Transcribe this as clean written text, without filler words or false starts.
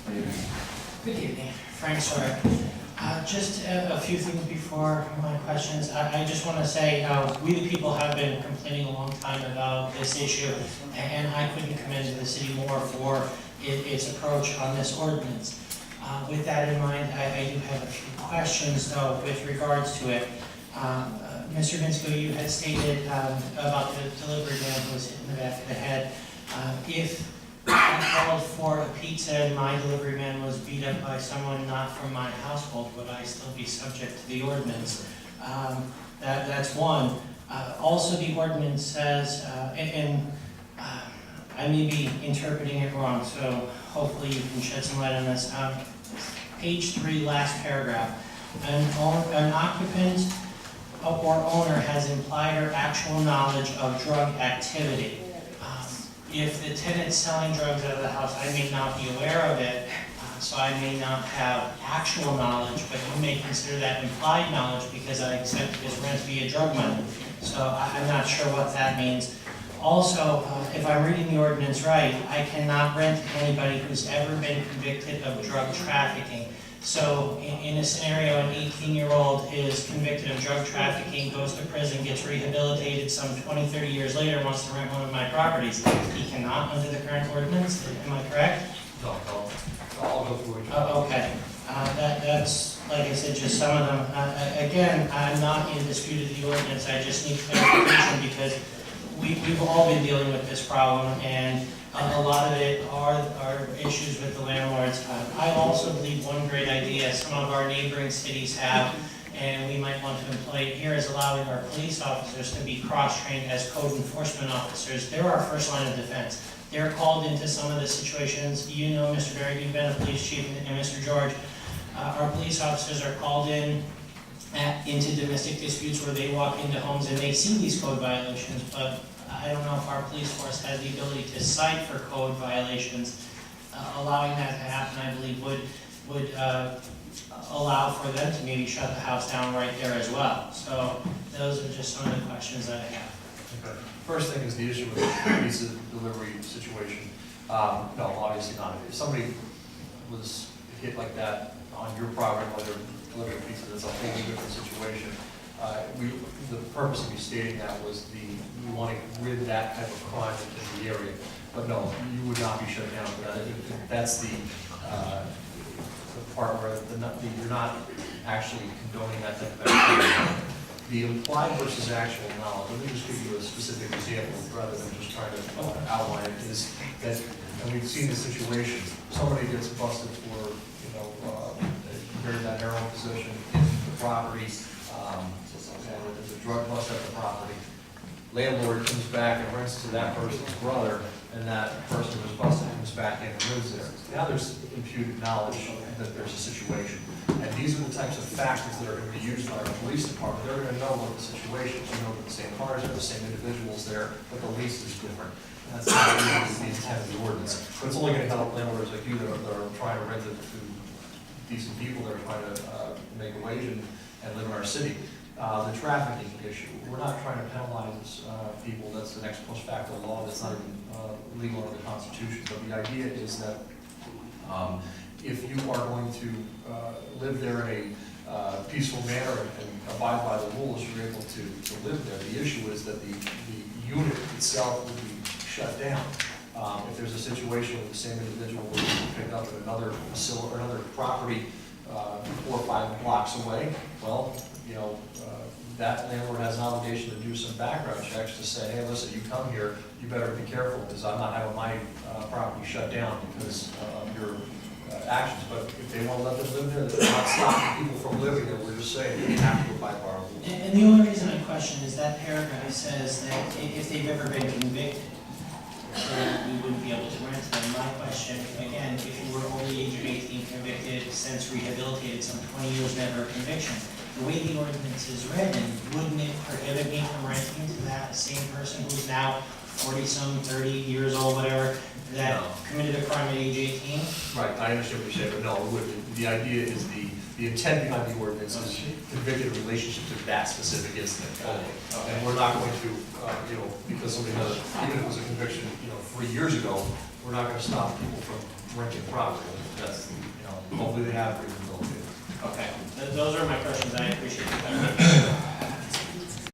Good evening, Frank Sorick. Just a few things before my questions. I just want to say, we the people have been complaining a long time about this issue, and I couldn't commend the city more for its approach on this ordinance. With that in mind, I do have a few questions, though, with regards to it. Mr. Vinsko, you had stated about the delivery man who was hit in the back of the head. If I called for a pizza and my delivery man was beat up by someone not from my household, would I still be subject to the ordinance? That's one. Also, the ordinance says, and I may be interpreting it wrong, so hopefully you can shed some light on this. Page 3, last paragraph. An occupant or owner has implied or actual knowledge of drug activity. If the tenant's selling drugs out of the house, I may not be aware of it, so I may not have actual knowledge, but you may consider that implied knowledge because I accept his rent via drug money. So I'm not sure what that means. Also, if I'm reading the ordinance right, I cannot rent to anybody who's ever been convicted of drug trafficking. So in a scenario, an 18-year-old is convicted of drug trafficking, goes to prison, gets rehabilitated some 20, 30 years later, wants to rent one of my properties. He cannot under the current ordinance, am I correct? No, I'll go through it. Oh, okay. That's, like I said, just some of them. Again, I'm not in dispute of the ordinance, I just need clarification because we've all been dealing with this problem, and a lot of it are issues with the landlords. I also believe one great idea some of our neighboring cities have, and we might want to employ it here, is allowing our police officers to be cross-trained as code enforcement officers. They're our first line of defense. They're called into some of the situations. You know, Mr. Barry, you've been a police chief, and Mr. George. Our police officers are called into domestic disputes where they walk into homes and they see these code violations, but I don't know if our police force has the ability to cite for code violations. Allowing that to happen, I believe, would allow for them to maybe shut the house down right there as well. So those are just some of the questions that I have. Okay. First thing is the issue with the pizza delivery situation. No, obviously not. If somebody was hit like that on your property while they're delivering pizza, that's a wholly different situation. The purpose of me stating that was we want to rid that type of crime in the area. But no, you would not be shut down for that. That's the part where you're not actually condoning that type of activity. The implied versus actual knowledge, let me just give you a specific example rather than just trying to outline it, is that, and we've seen the situation, somebody gets busted for, very that heroin possession in the property, and there's a drug bust at the property. Landlord comes back and rents to that person's brother, and that person who was busted comes back in and lives there. Now there's imputed knowledge that there's a situation. And these are the types of factors that are going to be used by our police department. They're going to know what the situation is. You know that the same cars are the same individuals there, but the lease is different. And that's not the intent of the ordinance. But it's only going to help landlords like you that are trying to rent it to decent people that are trying to make a wage and live in our city. The trafficking issue, we're not trying to penalize people. That's the next post facto law that's not even legal under the Constitution. But the idea is that if you are going to live there in a peaceful manner and abide by the rules, you're able to live there. The issue is that the unit itself would be shut down. If there's a situation where the same individual will be picked up at another facility or another property 4 or 5 blocks away, well, that landlord has an obligation to do some background checks to say, hey, listen, you come here, you better be careful because I'm not having my property shut down because of your actions. But if they want to let them live there, they're not stopping people from living there. We're just saying they have to abide by our rules. And the only reason I question is that paragraph says that if they've ever been convicted, then we wouldn't be able to rent them. My question, again, if you were over the age of 18 convicted, since rehabilitated, some 20 years never a conviction, the way the ordinance is written, wouldn't it prohibit me from renting to that same person who's now 40-some, 30 years old, whatever, that committed a crime at age 18? Right, I understand what you're saying, but no, it wouldn't. The idea is the intent behind the ordinance is convicted in relationship to that specific incident only. And we're not going to, because somebody has, even if it was a conviction, 3 years ago, we're not going to stop people from renting property. that's, hopefully they have rehabilitated. Okay, those are my questions, I appreciate the clarification.